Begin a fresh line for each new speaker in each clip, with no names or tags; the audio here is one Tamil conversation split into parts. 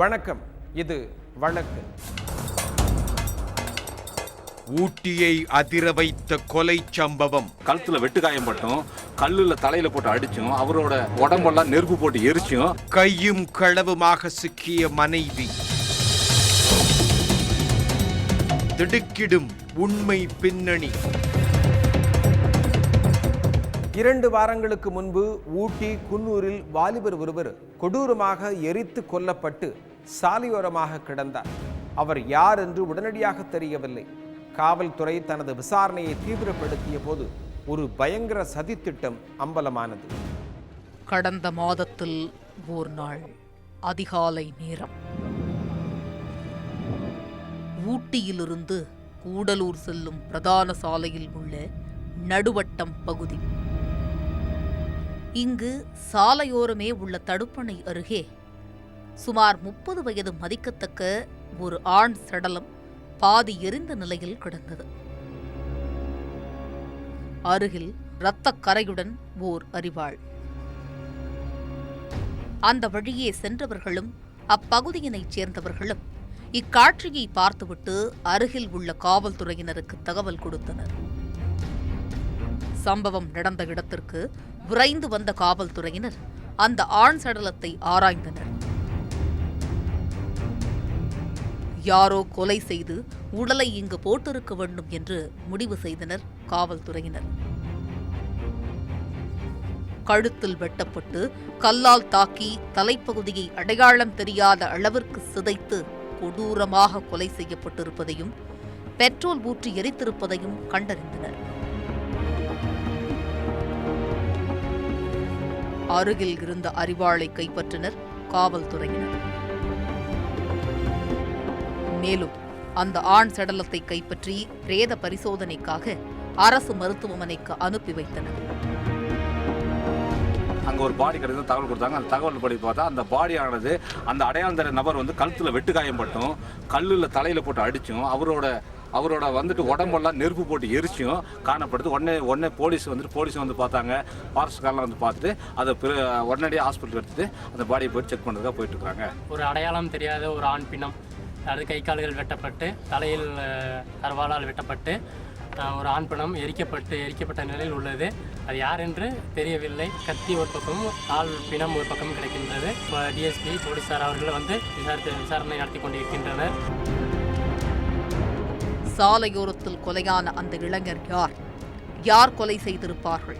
வணக்கம். இது வழக்கு.
ஊட்டியை அதிர வைத்த கொலை சம்பவம்.
கழுத்துல வெட்டுக்காயம் பட்டும், கல்லுல தலையில போட்டு அடிச்சும், அவரோட உடம்பெல்லாம் நெருப்பு போட்டு எரிச்சும்,
கையும் களவுமாக சிக்கிய மனைவி. திடுக்கிடும் உண்மை பின்னணி.
2 வாரங்களுக்கு முன்பு ஊட்டி குன்னூரில் வாலிபர் ஒருவர் கொடூரமாக எரித்து கொல்லப்பட்டு சாலையோரமாக கிடந்தார். அவர் யார் என்று உடனடியாக தெரியவில்லை. காவல்துறை தனது விசாரணையை தீவிரப்படுத்திய போது ஒரு பயங்கர சதித்திட்டம் அம்பலமானது.
கடந்த மாதத்தில் ஓர் நாள் அதிகாலை நேரம், ஊட்டியிலிருந்து கூடலூர் செல்லும் பிரதான சாலையில் உள்ள நடுவட்டம் பகுதி. இங்கு சாலையோரமே உள்ள தடுப்பணை அருகே சுமார் 30 வயது மதிக்கத்தக்க ஒரு ஆண் சடலம் பாதி எரிந்த நிலையில் கிடந்தது. அருகில் இரத்தக் கரையுடன் ஓர் அரிவாள். அந்த வழியே சென்றவர்களும் அப்பகுதியினைச் சேர்ந்தவர்களும் இக்காட்சியை பார்த்துவிட்டு அருகில் உள்ள காவல்துறையினருக்கு தகவல் கொடுத்தனர். சம்பவம் நடந்த இடத்திற்கு விரைந்து வந்த காவல்துறையினர் அந்த ஆண் சடலத்தை ஆராய்ந்தனர். யாரோ கொலை செய்து உடலை இங்கு போட்டிருக்க வேண்டும் என்று முடிவு செய்தனர் காவல்துறையினர். கழுத்தில் வெட்டப்பட்டு கல்லால் தாக்கி தலைப்பகுதியை அடையாளம் தெரியாத அளவிற்கு சிதைத்து கொடூரமாக கொலை செய்யப்பட்டிருப்பதையும் பெட்ரோல் ஊற்றி எரித்திருப்பதையும் கண்டறிந்தனர். அருகில் இருந்த அரிவாளை கைப்பற்றினர் காவல்துறையினர். மேலும் அந்த ஆண் சடலத்தை கைப்பற்றி பிரேத பரிசோதனைக்காக அரசு மருத்துவமனைக்கு அனுப்பி வைத்தனர்.
அங்க ஒரு பாடி கிடையாது தகவல் கொடுத்தாங்க. அந்த தகவல் படி பார்த்தா அந்த பாடியானது அந்த அடையாளம் தர நபர் கழுத்துல வெட்டுக்காயம் பட்டும், கல்லுல தலையில போட்டு அடிச்சும், அவரோட உடம்பெல்லாம் நெருப்பு போட்டு எரிச்சும் காணப்படுது. உடனே போலீஸ் பார்த்தாங்க. ஃபாரஸ்ட்காரெலாம் பார்த்துட்டு அதை உடனடியாக ஹாஸ்பிட்டல் எடுத்துட்டு அந்த பாடியை போய் செக் பண்ணுறதுக்காக போயிட்டு இருக்காங்க.
ஒரு அடையாளம் தெரியாத ஒரு ஆண் பிணம், அது கை கால்கள் வெட்டப்பட்டு தலையில் அருவாளால் வெட்டப்பட்டு ஒரு ஆண் பிணம் எரிக்கப்பட்ட நிலையில் உள்ளது. அது யார் என்று தெரியவில்லை. கத்தி ஒரு பக்கமும் ஆள் பிணம் ஒரு பக்கமும் கிடைக்கின்றது. டிஎஸ்பி போலீசார் அவர்கள் விசாரணை நடத்தி கொண்டிருக்கின்றனர்.
சாலையோரத்தில் கொலையான அந்த இளைஞர் யார் கொலை செய்திருப்பார்கள்?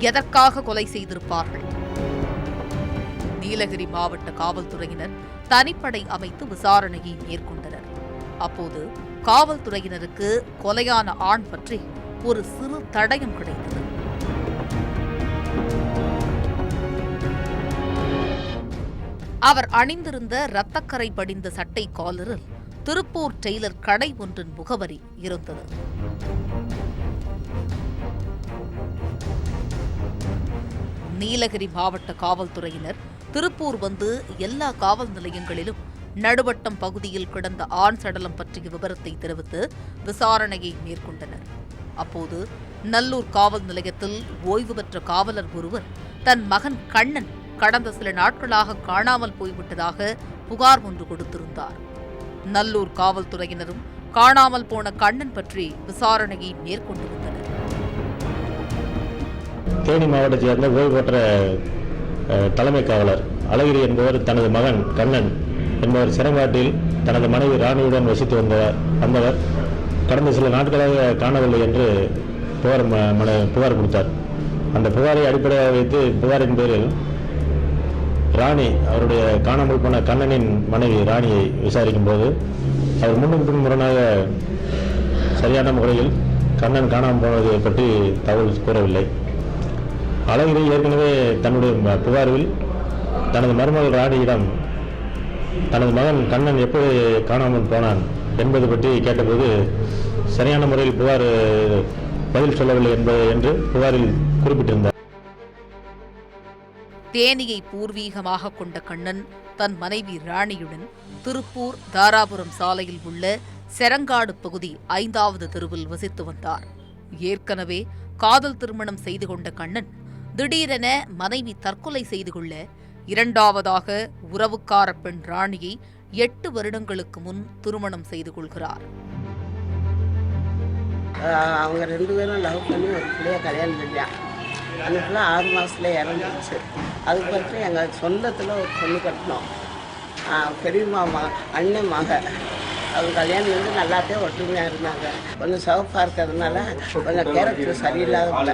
எதற்காக கொலை செய்திருப்பார்கள்? நீலகிரி மாவட்ட காவல்துறையினர் தனிப்படை அமைத்து விசாரணையை மேற்கொண்டனர். அப்போது காவல்துறையினருக்கு கொலையான ஆண் பற்றி ஒரு சிறு தடயம் கிடைத்தது. அவர் அணிந்திருந்த இரத்தக்கரை படிந்த சட்டை காலரில் திருப்பூர் டெய்லர் கடை ஒன்றின் முகவரி இருந்தது. நீலகிரி மாவட்ட காவல்துறையினர் திருப்பூர் வந்து எல்லா காவல் நிலையங்களிலும் நடுவட்டம் பகுதியில் கிடந்த ஆண் சடலம் பற்றிய விவரத்தை தெரிவித்து விசாரணையை மேற்கொண்டனர். அப்போது நல்லூர் காவல் நிலையத்தில் ஓய்வு பெற்ற காவலர் ஒருவர் தன் மகன் கண்ணன் கடந்த சில நாட்களாக காணாமல் போய்விட்டதாக புகார் ஒன்று கொடுத்திருந்தார். நல்லூர் காவல்துறையினரும் காணாமல் போன கண்ணன் பற்றி விசாரணையை மேற்கொண்டு வந்தனர்.
தேனி மாவட்டத்தை சேர்ந்த ஓய்வு பெற்ற தலைமை காவலர் அழகிரி என்பவர் தனது மகன் கண்ணன் என்பவர் சிறங்காட்டில் தனது மனைவி ராணியுடன் வசித்து வந்தவர் கடந்த சில நாட்களாக காணவில்லை என்று புகார் கொடுத்தார். அந்த புகாரை அடிப்படையாக வைத்து புகாரின் பேரில் ராணி அவருடைய காணாமல் போன கண்ணனின் மனைவி ராணியை விசாரிக்கும் போது அவர் முன்னும் பின் முரணாக சரியான முறையில் கண்ணன் காணாமல் போனதை பற்றி தகவல் கூறவில்லை. அழகிரி ஏற்கனவே தன்னுடைய புகாரில் தனது மருமகள் ராணியிடம் தனது மகன் கண்ணன் எப்போது காணாமல் போனான் என்பது பற்றி கேட்டபோது சரியான முறையில் பதில் சொல்லவில்லை என்று புகாரில் குறிப்பிட்டிருந்தார்.
தேனியை பூர்வீகமாக கொண்ட கண்ணன் தன் மனைவி ராணியுடன் திருப்பூர் தாராபுரம் சாலையில் உள்ள செரங்காடு பகுதி 5வது தெருவில் வசித்து வந்தார். ஏற்கனவே காதல் திருமணம் செய்து கொண்ட கண்ணன் திடீரென மனைவி தற்கொலை செய்து கொள்ள 2வதாக உறவுக்கார பெண் ராணியை 8 வருடங்களுக்கு முன் திருமணம் செய்து கொள்கிறார்.
அவங்க 2 பேரும் லவ் பண்ணி ஒரு பிள்ளைய கல்யாணம் செஞ்சான். அந்த பிள்ளை 6 மாதத்துல இறந்துச்சு. அதுக்கு பிறகு எங்கள் சொந்தத்தில் ஒரு பொண்ணு கட்டினோம். பெரியம்மா அண்ணன் மக அவங்க கல்யாணம் வந்து நல்லாத்தே ஒற்றுமையாக இருந்தாங்க. கொஞ்சம் சிவப்பாக இருக்கிறதுனால கொஞ்சம் கேரக்டர் சரியில்லாத பிள்ளை.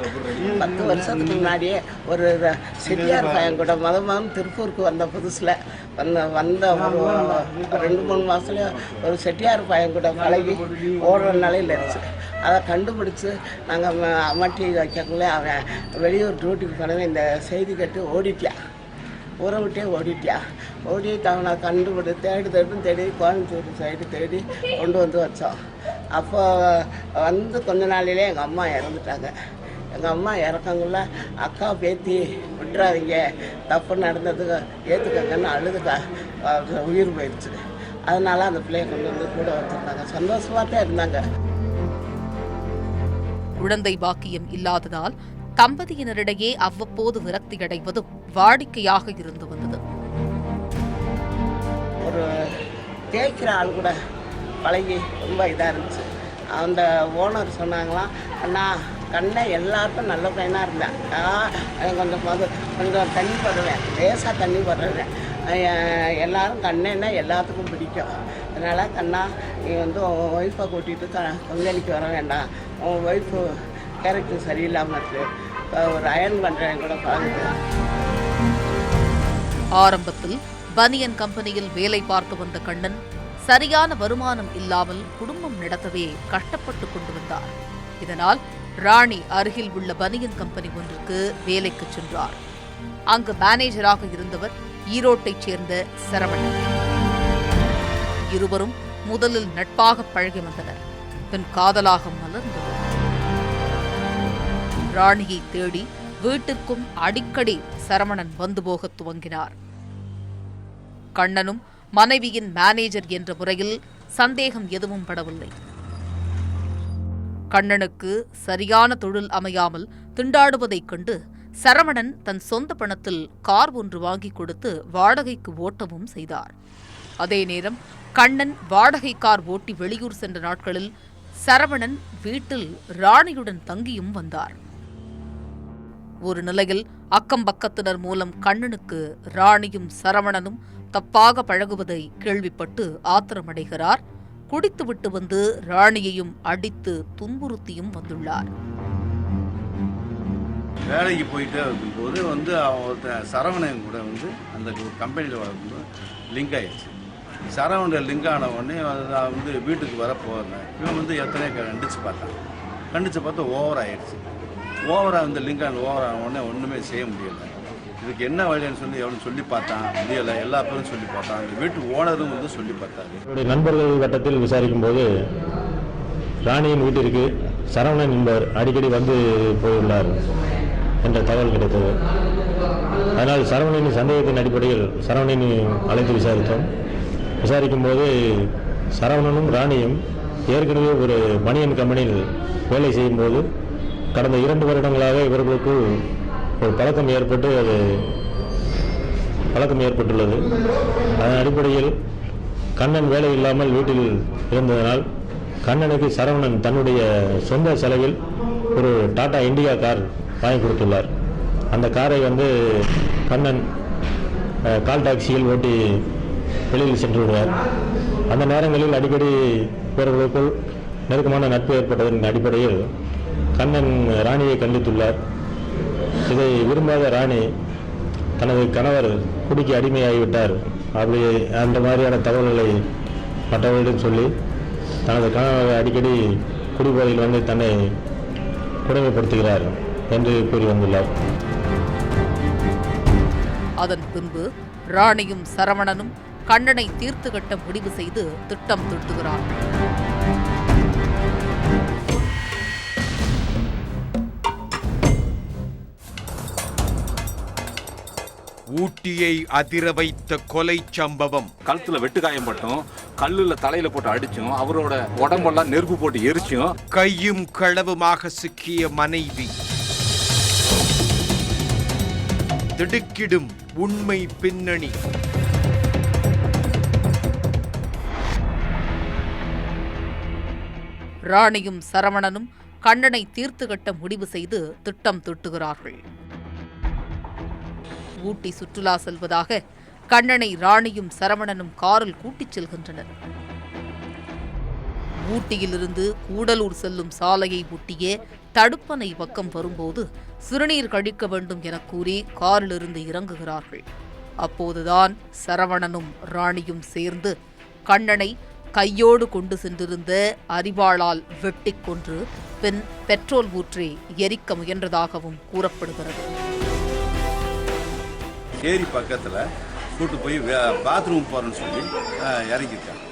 10 வருஷத்துக்கு முன்னாடியே ஒரு செட்டியார் பையன் கூட மதம் திருப்பூருக்கு வந்த புதுசில் வந்த ஒரு 2-3 மாதத்துல ஒரு செட்டியார் பையன் கூட பழகி ஓடுற நிலையில் இருந்துச்சு. அதை கண்டுபிடிச்சி நாங்கள் அம்மாட்டி வைக்கக்குள்ளே அவன் வெளியூர் டியூட்டிக்கு போனவன் இந்த செய்தி கேட்டு ஓடிட்டான். ஊரை விட்டே ஓடிட்டியா. ஓடி அவனை கண்டுபிடி தேடி கோயம்புத்தூர் சைடு தேடி கொண்டு வந்து வச்சோம். அப்போ வந்து கொஞ்ச நாளிலே எங்கள் அம்மா இறந்துட்டாங்க. எங்கள் அம்மா இறக்கங்குள்ள அக்கா பேத்தி விட்டுறாதீங்க, தப்பு நடந்ததுக்கு ஏற்றுக்கங்கன்னு அழுதுக்கா உயிர் போயிடுச்சு. அதனால அந்த பிள்ளைய கொண்டு வந்து கூட வச்சுருந்தாங்க. சந்தோஷமாக தான் இருந்தாங்க.
குழந்தை பாக்கியம் இல்லாததால் தம்பதியினரிடையே அவ்வப்போது விரக்தியடைவதும் வாடிக்கையாக இருந்து வந்தது.
ஒரு தேய்க்கிற ஆள் கூட பழகி ரொம்ப இதாக இருந்துச்சு. அந்த ஓனர் சொன்னாங்களாம், அண்ணா கண்ணை எல்லாருக்கும் நல்ல பையனாக இருந்தேன், கொஞ்சம் தண்ணி போடுவேன், லேசாக தண்ணி போடுறேன், எல்லோரும் கண்ணேன்னா எல்லாத்துக்கும் பிடிக்கும். அதனால் கண்ணா நீ வந்து உன் ஒய்ஃபை கூட்டிகிட்டு பங்களிக்கு வர வேண்டாம், உன் ஒய்ஃபு கேரக்டர் சரியில்லாமல் இருக்குது, ஒரு அயர்ன் பண்ணுறேன் கூட பாருங்க.
ஆரம்பத்தில் பனியன் கம்பெனியில் வேலை பார்த்து வந்த கண்ணன் சரியான வருமானம் இல்லாமல் குடும்பம் நடத்தவே கஷ்டப்பட்டு கொண்டு வந்தார். இதனால் ராணி அருகில் உள்ள பனியன் கம்பெனி ஒன்றுக்கு வேலைக்கு சென்றார். அங்கு மேனேஜராக இருந்தவர் ஈரோட்டைச் சேர்ந்த சரவணன். இருவரும் முதலில் நட்பாக பழகி வந்தனர். பின் காதலாக மலர்ந்தது. ராணியை தேடி வீட்டிற்கும் அடிக்கடி சரவணன் வந்து போக துவங்கினார். கண்ணனும் மனைவியின் மேனேஜர் என்ற முறையில் சந்தேகம் எதுவும் படவில்லை. கண்ணனுக்கு சரியான தொழில் அமையாமல் திண்டாடுவதைக் கண்டு சரவணன் தன் சொந்த பணத்தில் கார் ஒன்று வாங்கி கொடுத்து வாடகைக்கு ஓட்டவும் செய்தார். அதே நேரம் கண்ணன் வாடகை கார் ஓட்டி வெளியூர் சென்ற நாட்களில் சரவணன் வீட்டில் ராணியுடன் தங்கியும் வந்தார். ஒரு நிலையில் அக்கம்பக்கத்தினர் மூலம் கண்ணனுக்கு ராணியும் சரவணனும் தப்பாக பழகுவதை கேள்விப்பட்டு ஆத்திரமடைகிறார். குடித்துவிட்டு வந்து ராணியையும் அடித்து துன்புறுத்தியும் வந்துள்ளார்.
வேலைக்கு போயிட்டே இருக்கும்போது வந்து ஒருத்தர் சரவணன் கூட வந்து அந்த கம்பெனியில் வரும்போது லிங்க் ஆயிடுச்சு. சரவணன் லிங்க் ஆன உடனே நான் வந்து வீட்டுக்கு வர போகிறேன். இவன் வந்து எத்தனையோ கண்டிச்சு பார்த்தா ஓவர் ஆயிடுச்சு. ஓவராக வந்து லிங்க் ஆன ஓவர் ஆன உடனே ஒன்றுமே செய்ய முடியலை. இதுக்கு என்ன வழின்னு சொல்லி எவனும் சொல்லி பார்த்தான், முடியலை. எல்லா பேரும் சொல்லி பார்த்தான். அந்த வீட்டு ஓனரும் வந்து சொல்லி பார்த்தாரு.
என்னுடைய நண்பர்கள் வட்டத்தில் விசாரிக்கும் போது ராணியின் வீட்டிற்கு சரவணன் என்பவர் அடிக்கடி வந்து போயுள்ளார் என்ற தகவல் கிடைத்தது. அதனால் சரவணனின் சந்தேகத்தின் அடிப்படையில் சரவணனை அழைத்து விசாரிக்கும் போது சரவணனும் ராணியும் ஏற்கனவே ஒரு பனியன் கம்பெனியில் வேலை செய்யும் போது கடந்த 2 வருடங்களாக இவர்களுக்கு ஒரு பழக்கம் ஏற்பட்டுள்ளது. அதன் அடிப்படையில் கண்ணன் வேலை இல்லாமல் வீட்டில் இருந்ததனால் கண்ணனுக்கு சரவணன் தன்னுடைய சொந்த செலவில் ஒரு டாடா இண்டிகா கார் வாங்கி கொடுத்துள்ளார். அந்த காரை வந்து கண்ணன் கால் டாக்ஸியில் ஓட்டி வெளியில் சென்று விடுவார். அந்த நேரங்களில் அடிக்கடி இவர்களுக்குள் நெருக்கமான நட்பு ஏற்பட்டதன் அடிப்படையில் கண்ணன் ராணியை கண்டித்துள்ளார். இதை விரும்பாத ராணி தனது கணவர் குடிக்கு அடிமையாகிவிட்டார் அப்படி அந்த மாதிரியான தகவல்களை மற்றவர்களிடம் சொல்லி தனது கணவர் அடிக்கடி குடிபோதையில் வந்து தன்னை கொடுமைப்படுத்துகிறார் என்று கூறி வந்துள்ளார்.
அதன் பின்பு ராணியும் சரவணனும் கண்ணனை தீர்த்து கட்ட முடிவு செய்து திட்டம் தீட்டுகிறார்.
ஊட்டியை அதிர வைத்த கொலை சம்பவம்.
கழுத்துல வெட்டுக்காயம் பட்டும், கல்லுல தலையில போட்டு அடிச்சும், அவரோட உடம்பெல்லாம் நெருப்பு போட்டு எரிச்சும்,
கையும் களவுமாக சிக்கிய மனைவி. திடுக்கிடும் உண்மை பின்னணி.
ராணியும் சரவணனும் கண்ணனை தீர்த்து கட்ட முடிவு செய்து திட்டம் தீட்டுகிறார்கள். ஊட்டி சுற்றுலா செல்வதாக கண்ணனை ராணியும் சரவணனும் காரில் கூட்டிச் செல்கின்றனர். ஊட்டியிலிருந்து கூடலூர் செல்லும் சாலையை ஒட்டிய தடுப்பணை பக்கம் வரும்போது சிறுநீர் கழிக்க வேண்டும் என கூறி காரிலிருந்து இறங்குகிறார்கள். அப்போதுதான் சரவணனும் ராணியும் சேர்ந்து கண்ணனை கையோடு கொண்டு சென்றிருந்த அரிவாளால் வெட்டிக் கொன்று பின் பெட்ரோல் ஊற்றி எரிக்க முயன்றதாகவும் கூறப்படுகிறது.
ஏரி பக்கத்தில் கூட்டு போய் பாத்ரூம் போகிறேன்னு சொல்லி இறங்கியிருக்காங்க.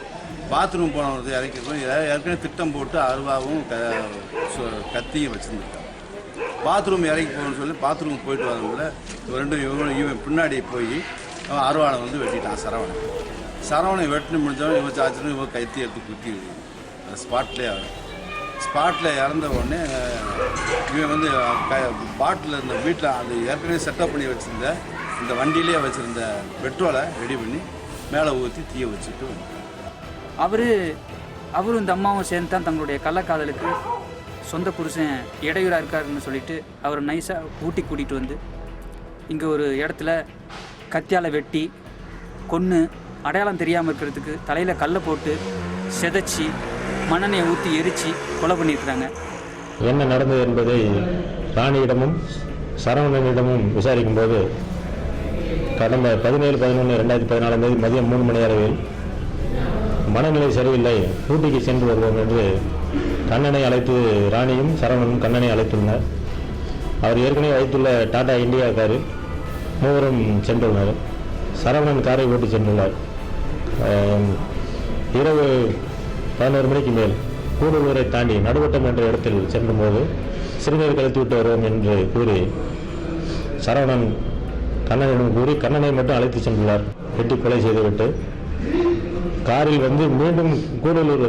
பாத்ரூம் போனது இறக்கிருக்கோம். ஏற்கனவே திட்டம் போட்டு அருவாவும் கத்தியும் வச்சுருந்துருக்காங்க. பாத்ரூம் இறக்கி போகணும்னு சொல்லி பாத்ரூம் போயிட்டு வரவங்கள ரெண்டும் இவன் பின்னாடி போய் அருவாளை வந்து வெட்டிட்டான் சரவணை வெட்டினு முடிஞ்சவன் இவன் சாச்சுன்னு இவன் கைத்தி எடுத்து குத்தி ஸ்பாட்டில் இறந்த உடனே இவன் வந்து பாட்டில் இருந்த வீட்டில் அது ஏற்கனவே செட்டப் பண்ணி வச்சுருந்த இந்த வண்டியிலே வச்சுருந்த பெட்ரோலை ரெடி பண்ணி மேலே ஊற்றி தீயை வச்சுட்டு
அவரும் இந்த அம்மாவும் சேர்ந்து தான் தங்களுடைய கள்ளக்காதலுக்கு சொந்த புருஷன் இடையூறாக இருக்காருன்னு சொல்லிட்டு அவர் நைஸாக ஊட்டி கூட்டிகிட்டு வந்து இங்கே ஒரு இடத்துல கத்தியால் வெட்டி கொன்று அடையாளம் தெரியாமல் இருக்கிறதுக்கு தலையில் கல்லை போட்டு செதைச்சி மண்ணெண்ணெயை ஊற்றி எரித்து கொலை பண்ணியிருக்கிறாங்க.
என்ன நடந்தது என்பதை ராணியிடமும் சரவணனிடமும் விசாரிக்கும் போது கடந்த 17/11/2014 மதியம் 3 மணி அளவில் மனநிலை சரியில்லை, ஊட்டிக்கு சென்று வருவோம் என்று கண்ணனை அழைத்து ராணியும் சரவணனும் கண்ணனை அழைத்துள்ளனர். அவர் ஏற்கனவே வைத்துள்ள டாடா இண்டியா காரில் மூவரும் சென்றுள்ளனர். சரவணன் காரை ஓட்டி சென்றுள்ளார். இரவு 11 மணிக்கு மேல் கூடலூரை தாண்டி நடுவட்டம் என்ற இடத்தில் செல்லும்போது சிறுநீர் கழித்து விட்டு வருவோம் என்று கூறி சரவணன் கண்ணனிடம் கூறி கண்ணனை மட்டும் அழைத்து சென்றுள்ளார். வெட்டி கொலை செய்துவிட்டு காரில் வந்து மீண்டும் கூடலூர்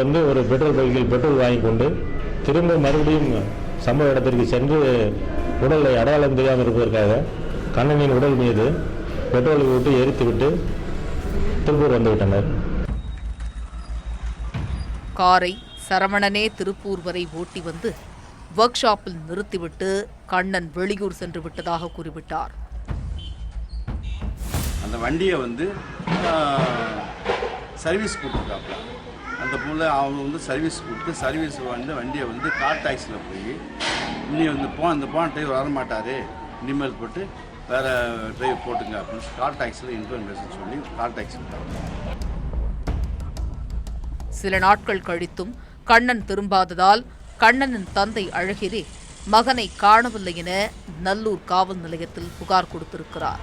வந்து ஒரு பெட்ரோல் பைக்கில் பெட்ரோல் வாங்கி கொண்டு திரும்ப மறுபடியும் சம்பவ இடத்திற்கு சென்று உடலை அடையாளம் தெரியாமல் இருப்பதற்காக கண்ணனின் உடல் மீது பெட்ரோலை விட்டு எரித்துவிட்டு திருப்பூர் வந்துவிட்டனர்.
காரை சரவணனே திருப்பூர் வரை ஓட்டி வந்து ஒர்க் ஷாப்பில் நிறுத்திவிட்டு கண்ணன் வெளியூர் சென்று விட்டதாக குறிப்பிட்டார்.
அந்த வண்டியை வந்து சர்வீஸ் கொடுத்துருக்காப்புல. அந்த போல் அவங்க வந்து சர்வீஸ் கொடுத்து சர்வீஸ் வந்து வண்டியை வந்து கார் டாக்ஸியில் போய் இன்னி வந்து அந்த போன டிரைவர் வரமாட்டார், இனிமேல் போட்டு வேறு டிரைவர் போட்டுங்க அப்படின்னு கார் டாக்ஸியில் இன்ஃபர்மேஷன் சொல்லி கார் டாக்ஸி விட்டாங்க.
சில நாட்கள் கழித்தும் கண்ணன் திரும்பாததால் கண்ணனின் தந்தை அழகிரி மகனை காணவில்லை என நல்லூர் காவல் நிலையத்தில் புகார் கொடுத்திருக்கிறார்.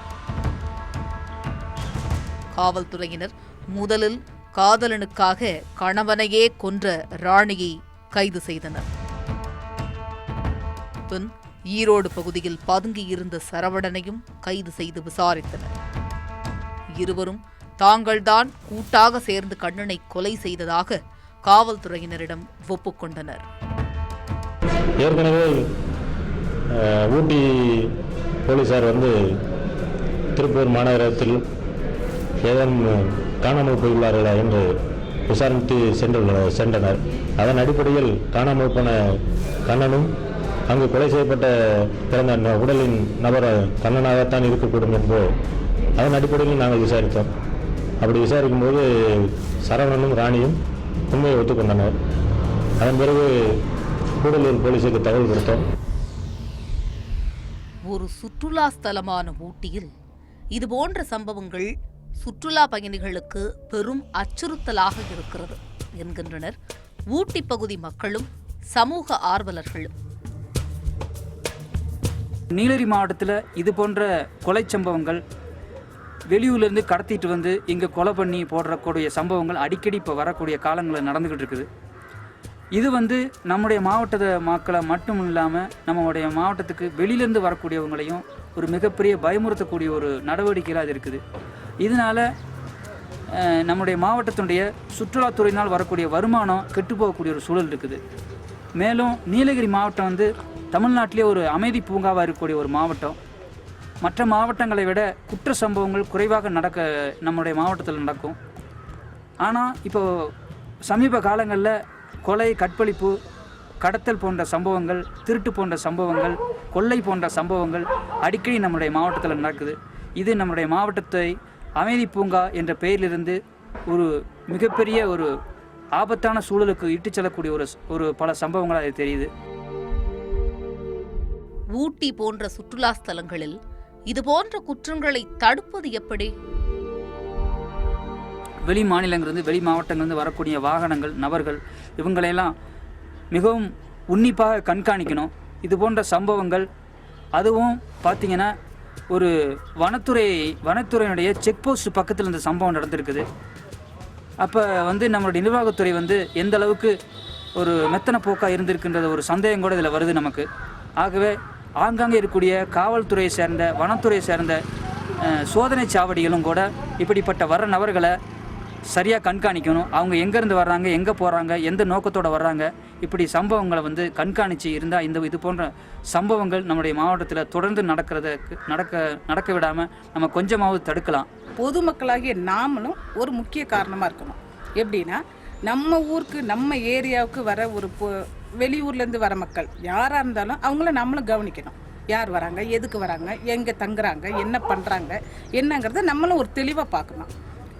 காவல்துறையினர் முதலில் காதலனுக்காக கணவனையே கொன்ற ராணியை கைது செய்தனர். பின் ஈரோடு பகுதியில் பதுங்கியிருந்த சரவணனையும் கைது செய்து விசாரித்தனர். இருவரும் தாங்கள்தான் கூட்டாக சேர்ந்து கண்ணனை கொலை செய்ததாக காவல்துறையினரிடம் ஒப்புக்கொண்டனர்.
ஏற்கனவே ஊட்டி போலீசார் வந்து திருப்பூர் மாநகரத்தில் ஏதேனும் காணாமல் போயுள்ளார்களா என்று விசாரித்து சென்றனர். அதன் அடிப்படையில் காணாமல் போன கண்ணனும் அங்கு கொலை செய்யப்பட்ட பிறந்த உடலின் நபர் கண்ணனாகத்தான் இருக்கக்கூடும் என்று அதன் அடிப்படையில் நாங்கள் விசாரித்தோம். அப்படி விசாரிக்கும் போது சரவணனும் ராணியும் உண்மையை ஒத்துக்கொண்டனர். அதன் பிறகு கூடலூர் போலீஸுக்கு தகவல் கொடுத்தோம்.
ஒரு சுற்றுலா ஸ்தலமான ஊட்டியில் இதுபோன்ற சம்பவங்கள் சுற்றுலா பயணிகளுக்கு பெரும் அச்சுறுத்தலாக இருக்கிறது என்கின்றனர் ஊட்டி பகுதி மக்களும் சமூக ஆர்வலர்களும்.
நீலகிரி மாவட்டத்தில் இது போன்ற கொலை சம்பவங்கள் வெளியூர்லேருந்து கடத்திட்டு வந்து இங்கே கொலை பண்ணி போடுறக்கூடிய சம்பவங்கள் அடிக்கடி இப்போ வரக்கூடிய காலங்களில் நடந்துக்கிட்டு இருக்குது. இது வந்து நம்முடைய மாவட்ட மக்களை மட்டும் இல்லாமல் நம்மளுடைய மாவட்டத்துக்கு வெளியிலேருந்து வரக்கூடியவங்களையும் ஒரு மிகப்பெரிய பயமுறுத்தக்கூடிய ஒரு நடவடிக்கையாக அது இருக்குது. இதனால் நம்முடைய மாவட்டத்தினுடைய சுற்றுலாத்துறையினால் வரக்கூடிய வருமானம் கெட்டுப்போகக்கூடிய ஒரு சூழல் இருக்குது. மேலும் நீலகிரி மாவட்டம் வந்து தமிழ்நாட்டிலே ஒரு அமைதி பூங்காவாக இருக்கக்கூடிய ஒரு மாவட்டம். மற்ற மாவட்டங்களை விட குற்ற சம்பவங்கள் குறைவாக நம்முடைய மாவட்டத்தில் நடக்கும். ஆனால் இப்போ சமீப காலங்களில் கொலை, கற்பழிப்பு, கடத்தல் போன்ற சம்பவங்கள், திருட்டு போன்ற சம்பவங்கள், கொள்ளை போன்ற சம்பவங்கள் அடிக்கடி நம்முடைய மாவட்டத்தில் நடக்குது. இது நம்முடைய மாவட்டத்தை அமைதி பூங்கா என்ற பெயரிலிருந்து ஒரு மிகப்பெரிய ஒரு ஆபத்தான சூழலுக்கு இட்டுச் செல்லக்கூடிய ஒரு பல சம்பவங்களாக அது தெரியுது.
ஊட்டி போன்ற சுற்றுலா ஸ்தலங்களில் இதுபோன்ற குற்றங்களை தடுப்பது எப்படி?
வெளி மாநிலங்களிலிருந்து, வெளி மாவட்டங்களிலிருந்து வரக்கூடிய வாகனங்கள், நபர்கள் இவங்களையெல்லாம் மிகவும் உன்னிப்பாக கண்காணிக்கணும். இது போன்ற சம்பவங்கள், அதுவும் பார்த்திங்கன்னா ஒரு வனத்துறையினுடைய செக் போஸ்ட் பக்கத்தில் இந்த சம்பவம் நடந்திருக்குது. அப்போ நம்மளுடைய நிர்வாகத்துறை எந்த அளவுக்கு ஒரு மெத்தன போக்காக இருந்திருக்கின்றது ஒரு சந்தேகம் கூட இதில் வருது நமக்கு. ஆகவே ஆங்காங்கே இருக்கக்கூடிய காவல்துறையை சேர்ந்த, வனத்துறையை சேர்ந்த சோதனை சாவடிகளும் கூட இப்படிப்பட்ட வர்ற நபர்களை சரியாக கண்காணிக்கணும். அவங்க எங்கேருந்து வர்றாங்க, எங்கே போகிறாங்க, எந்த நோக்கத்தோடு வர்றாங்க, இப்படி சம்பவங்களை கண்காணித்து இருந்தால் இது போன்ற சம்பவங்கள் நம்முடைய மாவட்டத்தில் தொடர்ந்து நடக்க விடாமல் நம்ம கொஞ்சமாவது தடுக்கலாம்.
பொதுமக்களாகிய நாமளும் ஒரு முக்கிய காரணமாக இருக்கணும். எப்படின்னா, நம்ம ஊருக்கு, நம்ம ஏரியாவுக்கு வர ஒரு வெளியூர்லேருந்து வர மக்கள் யாராக இருந்தாலும் அவங்கள நம்மளும் கவனிக்கணும். யார் வராங்க, எதுக்கு வராங்க, எங்கே தங்குறாங்க, என்ன பண்ணுறாங்க, என்னங்கிறத நம்மளும் ஒரு தெளிவாக பார்க்கணும்.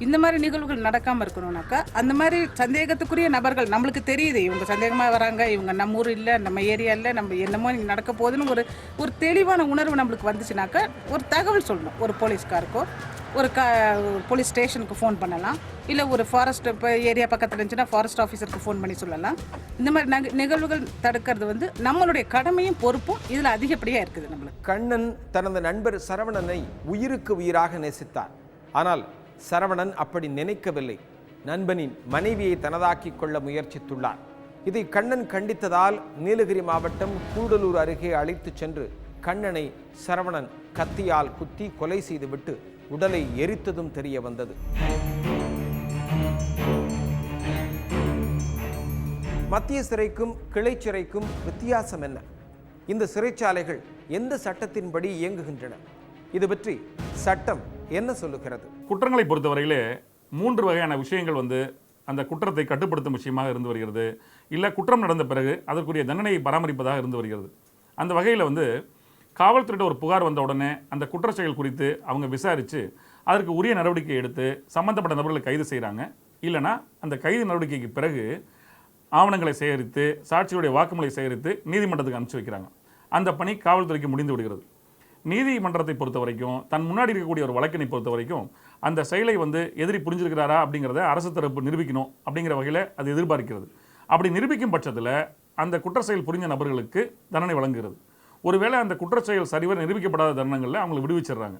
இந்த மாதிரி நிகழ்வுகள் நடக்காமல் இருக்கணும்னாக்கா, அந்த மாதிரி சந்தேகத்துக்குரிய நபர்கள் நம்மளுக்கு தெரியுது, இவங்க சந்தேகமாக வராங்க, இவங்க நம்ம ஊர் இல்லை, நம்ம ஏரியா இல்லை, நம்ம என்னமோ நடக்க போகுதுன்னு ஒரு தெளிவான உணர்வு நம்மளுக்கு வந்துச்சுனாக்கா ஒரு தகவல் சொல்லணும். ஒரு போலீஸ்காருக்கோ ஒரு போலீஸ் ஸ்டேஷனுக்கு ஃபோன் பண்ணலாம், இல்லை ஒரு ஃபாரஸ்ட் இப்போ ஏரியா பக்கத்தில் இருந்துச்சுன்னா ஃபாரஸ்ட் ஆஃபீஸருக்கு ஃபோன் பண்ணி சொல்லலாம். இந்த மாதிரி நிகழ்வுகள் தடுக்கிறது நம்மளுடைய கடமையும் பொறுப்பும் இதில் அதிகப்படியாக இருக்குது. நம்மளுக்கு
கண்ணன் தனது நண்பர் சரவணனை உயிருக்கு உயிராக நேசித்தார். ஆனால் சரவணன் அப்படி நினைக்கவில்லை. நண்பனின் மனைவியை தனதாக்கிக் கொள்ள முயற்சித்துள்ளார். இதை கண்ணன் கண்டித்ததால் நீலகிரி மாவட்டம் கூடலூர் அருகே அழைத்துச் சென்று கண்ணனை சரவணன் கத்தியால் குத்தி கொலை செய்துவிட்டு உடலை எரித்ததும் தெரிய வந்தது. மத்திய சிறைக்கும் கிளை சிறைக்கும் வித்தியாசம் என்ன? இந்த சிறைச்சாலைகள் எந்த சட்டத்தின்படி இயங்குகின்றன? இது பற்றி சட்டம் என்ன சொல்லுகிறது?
குற்றங்களை பொறுத்தவரையிலே 3 வகையான விஷயங்கள் அந்த குற்றத்தை கட்டுப்படுத்தும் விஷயமாக இருந்து வருகிறது. இல்லை குற்றம் நடந்த பிறகு அதற்குரிய தண்டனையை பராமரிப்பதாக இருந்து வருகிறது. அந்த வகையில் காவல்துறையிட்ட ஒரு புகார் வந்த உடனே அந்த குற்ற செயல் குறித்து அவங்க விசாரித்து அதற்கு உரிய நடவடிக்கை எடுத்து சம்பந்தப்பட்ட நபர்களை கைது செய்கிறாங்க. இல்லைனா அந்த கைது நடவடிக்கைக்கு பிறகு ஆவணங்களை சேகரித்து, சாட்சியுடைய வாக்குமூலை சேகரித்து நீதிமன்றத்துக்கு அனுப்பிச்சு வைக்கிறாங்க. அந்த பணி காவல்துறைக்கு முடிந்து விடுகிறது. நீதிமன்றத்தை பொறுத்த வரைக்கும், தன் முன்னாடி இருக்கக்கூடிய ஒரு வழக்கினை பொறுத்த வரைக்கும் அந்த செயலை எதிரி புரிஞ்சிருக்கிறாரா அப்படிங்கிறத அரசு தரப்பு நிரூபிக்கணும் அப்படிங்கிற வகையில் அது எதிர்பார்க்கிறது. அப்படி நிரூபிக்கும் பட்சத்தில் அந்த குற்ற செயல் புரிஞ்ச நபர்களுக்கு தண்டனை வழங்குகிறது. ஒருவேளை அந்த குற்ற செயல் சரிவர நிரூபிக்கப்படாத தருணங்களில் அவங்களை விடுவிச்சிடுறாங்க.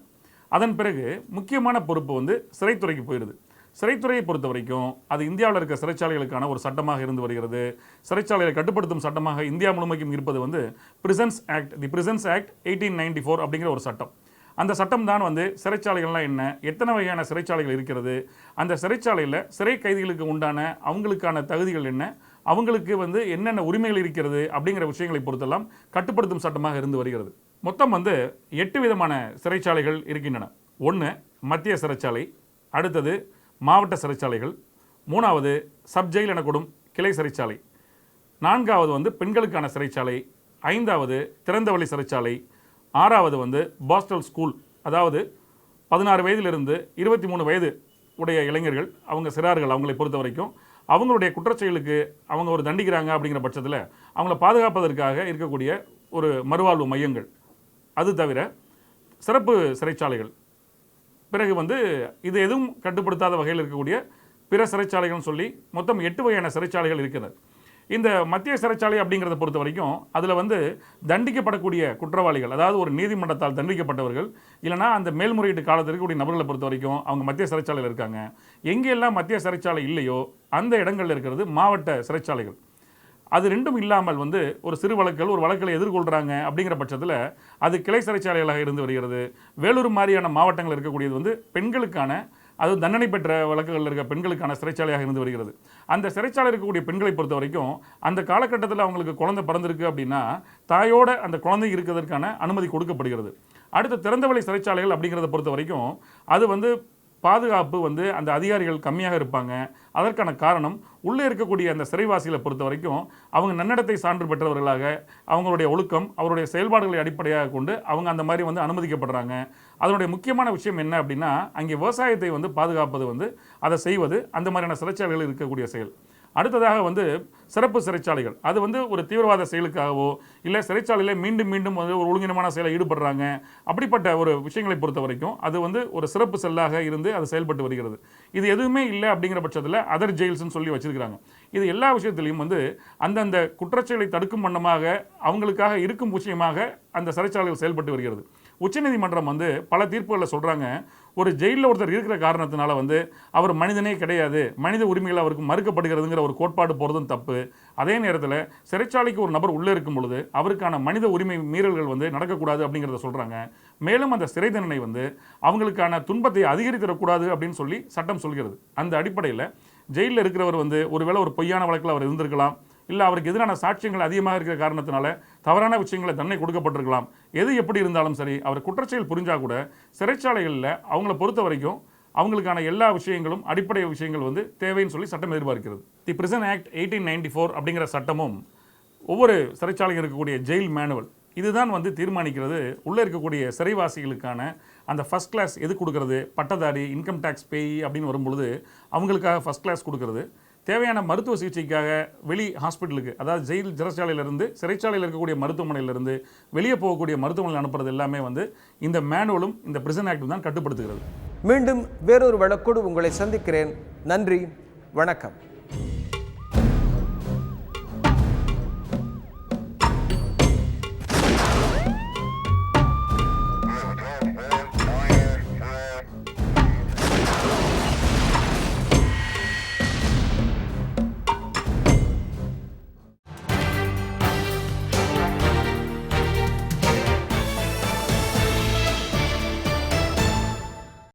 அதன் பிறகு முக்கியமான பொறுப்பு சிறைத்துறைக்கு போயிடுது. சிறைத்துறையை பொறுத்த வரைக்கும் அது இந்தியாவில் இருக்க சிறைச்சாலைகளுக்கான ஒரு சட்டமாக இருந்து வருகிறது. சிறைச்சாலைகளை கட்டுப்படுத்தும் சட்டமாக இந்தியா முழுமைக்கும் இருப்பது பிரிசன்ஸ் ஆக்ட், தி பிரிசன்ஸ் ஆக்ட் 1894 அப்படிங்கிற ஒரு சட்டம். அந்த சட்டம் தான் சிறைச்சாலைகள்லாம் என்ன, எத்தனை வகையான சிறைச்சாலைகள் இருக்கிறது, அந்த சிறைச்சாலையில் சிறை கைதிகளுக்கு உண்டான அவங்களுக்கான தகுதிகள் என்ன, அவங்களுக்கு என்னென்ன உரிமைகள் இருக்கிறது அப்படிங்கிற விஷயங்களை பொறுத்தெல்லாம் கட்டுப்படுத்தும் சட்டமாக இருந்து வருகிறது. மொத்தம் 8 விதமான சிறைச்சாலைகள் இருக்கின்றன. 1 மத்திய சிறைச்சாலை, அடுத்தது மாவட்ட சிறைச்சாலைகள், 3வது சப்ஜெயில் எனக்கூடும் கிளை சிறைச்சாலை, 4வது பெண்களுக்கான சிறைச்சாலை, 5வது திறந்தவெளி சிறைச்சாலை, 6வது பாஸ்டல் ஸ்கூல், அதாவது 16 வயதிலிருந்து 23 வயது உடைய இளைஞர்கள், அவங்க சிறார்கள், அவங்களை பொறுத்த வரைக்கும் அவங்களுடைய குற்றச்செயலுக்கு அவங்க ஒரு தண்டிக்கிறாங்க அப்படிங்கிற பட்சத்தில் அவங்கள பாதுகாப்பதற்காக இருக்கக்கூடிய ஒரு மறுவாழ்வு மையங்கள். அது தவிர சிறப்பு சிறைச்சாலைகள், பிறகு இது எதுவும் கட்டுப்படுத்தாத வகையில் இருக்கக்கூடிய பிற சிறைச்சாலைகள்னு சொல்லி மொத்தம் 8 வகையான சிறைச்சாலைகள் இருக்கிறது. இந்த மத்திய சிறைச்சாலை அப்படிங்கிறத பொறுத்த வரைக்கும் அதில் தண்டிக்கப்படக்கூடிய குற்றவாளிகள், அதாவது ஒரு நீதிமன்றத்தால் தண்டிக்கப்பட்டவர்கள், இல்லைனா அந்த மேல்முறையீட்டு காலத்தில் இருக்கக்கூடிய நபர்களை பொறுத்த வரைக்கும் அவங்க மத்திய சிறைச்சாலையில் இருக்காங்க. எங்கெல்லாம் மத்திய சிறைச்சாலை இல்லையோ அந்த இடங்களில் இருக்கிறது மாவட்ட சிறைச்சாலைகள். அது ரெண்டும் இல்லாமல் ஒரு சிறு வழக்குகள் ஒரு வழக்கில் எதிர்கொள்கிறாங்க அப்படிங்கிற பட்சத்தில் அது கிளை சிறைச்சாலைகளாக இருந்து வருகிறது. வேலூர் மாதிரியான மாவட்டங்கள் இருக்கக்கூடியது பெண்களுக்கான, அது தண்டனை பெற்ற வழக்குகளில் இருக்க பெண்களுக்கான சிறைச்சாலையாக இருந்து வருகிறது. அந்த சிறைச்சாலை இருக்கக்கூடிய பெண்களை பொறுத்த வரைக்கும் அந்த காலகட்டத்தில் அவங்களுக்கு குழந்தை பிறந்திருக்கு அப்படின்னா தாயோட அந்த குழந்தை இருக்கிறதுக்கான அனுமதி கொடுக்கப்படுகிறது. அடுத்த திறந்தவெளி சிறைச்சாலைகள் அப்படிங்கிறத பொறுத்த வரைக்கும் அது பாதுகாப்பு வந்து அந்த அதிகாரிகள் கம்மியாக இருப்பாங்க. அதற்கான காரணம் உள்ளே இருக்கக்கூடிய அந்த சிறைவாசிகளை பொறுத்த வரைக்கும் அவங்க நன்னடத்தை சான்று பெற்றவர்களாக, அவங்களுடைய ஒழுக்கம், அவருடைய செயல்பாடுகளை அடிப்படையாக கொண்டு அவங்க அந்த மாதிரி வந்து அனுமதிக்கப்படுறாங்க. அதனுடைய முக்கியமான விஷயம் என்ன அப்படின்னா, அங்கே விவசாயத்தை வந்து பாதுகாப்பது வந்து அதை செய்வது அந்த மாதிரியான சிறைச்சாலைகள் இருக்கக்கூடிய செயல். அடுத்ததாக வந்து சிறப்பு சிறைச்சாலைகள், அது வந்து ஒரு தீவிரவாத செயலுக்காகவோ இல்லை சிறைச்சாலையில் மீண்டும் மீண்டும் வந்து ஒரு ஒழுங்கினமான செயலை ஈடுபடுறாங்க, அப்படிப்பட்ட ஒரு விஷயங்களை பொறுத்த வரைக்கும் அது வந்து ஒரு சிறப்பு செல்லாக இருந்து அது செயல்பட்டு வருகிறது. இது எதுவுமே இல்லை அப்படிங்கிற பட்சத்தில் அதர் ஜெயில்ஸ்ன்னு சொல்லி வச்சிருக்கிறாங்க. இது எல்லா விஷயத்திலையும் வந்து அந்தந்த குற்றச்செயலை தடுக்கும் வண்ணமாக அவங்களுக்காக இருக்கும் விஷயமாக அந்த சிறைச்சாலைகள் செயல்பட்டு வருகிறது. உச்சநீதிமன்றம் வந்து பல தீர்ப்புகளில் சொல்கிறாங்க, ஒரு ஜெயிலில் ஒருத்தர் இருக்கிற காரணத்தினால வந்து அவர் மனிதனே கிடையாது, மனித உரிமைகள் அவருக்கு மறுக்கப்படுகிறதுங்கிற ஒரு கோட்பாடு போகிறதும் தப்பு. அதே நேரத்தில் சிறைச்சாலைக்கு ஒரு நபர் உள்ளே இருக்கும் பொழுது அவருக்கான மனித உரிமை மீறல்கள் வந்து நடக்கக்கூடாது அப்படிங்கிறத சொல்கிறாங்க. மேலும் அந்த சிறை தண்டனை வந்து அவங்களுக்கான துன்பத்தை அதிகரித்திடக்கூடாது அப்படின்னு சொல்லி சட்டம் சொல்கிறது. அந்த அடிப்படையில் ஜெயிலில் இருக்கிறவர் வந்து ஒருவேளை ஒரு பொய்யான வழக்கில் அவர் இருந்திருக்கலாம், இல்லை அவருக்கு எதிரான சாட்சியங்கள் அதிகமாக இருக்கிற காரணத்தினால தவறான விஷயங்களை தண்டனை கொடுக்கப்பட்டிருக்கலாம். எது எப்படி இருந்தாலும் சரி, அவர் குற்றச்செயல் புரிஞ்சால் கூட சிறைச்சாலைகளில் அவங்கள பொறுத்த வரைக்கும் அவங்களுக்கான எல்லா விஷயங்களும் அடிப்படை விஷயங்கள் வந்து தேவைன்னு சொல்லி சட்டம் எதிர்பார்க்கிறது. தி பிரிசன் ஆக்ட் 1894 அப்படிங்கிற சட்டமும் ஒவ்வொரு சிறைச்சாலையில் இருக்கக்கூடிய ஜெயில் மேனுவல் இதுதான் வந்து தீர்மானிக்கிறது உள்ளே இருக்கக்கூடிய சிறைவாசிகளுக்கான அந்த ஃபஸ்ட் கிளாஸ் எது கொடுக்கறது, பட்டதாரி, இன்கம் டேக்ஸ் பேய் அப்படின்னு வரும்பொழுது அவங்களுக்காக ஃபஸ்ட் கிளாஸ் கொடுக்கறது, தேவையான மருத்துவ சிகிச்சைக்காக வெளி ஹாஸ்பிட்டலுக்கு, அதாவது ஜெயில் சிறைச்சாலையிலிருந்து சிறைச்சாலையில் இருக்கக்கூடிய மருத்துவமனையிலிருந்து வெளியே போகக்கூடிய மருத்துவமனையில் அனுப்புறது எல்லாமே வந்து இந்த மேனுவலும் இந்த பிரிசன் ஆக்டும் தான் கட்டுப்படுத்துகிறது.
மீண்டும் வேறொரு வழக்கோடு உங்களை சந்திக்கிறேன். நன்றி, வணக்கம்.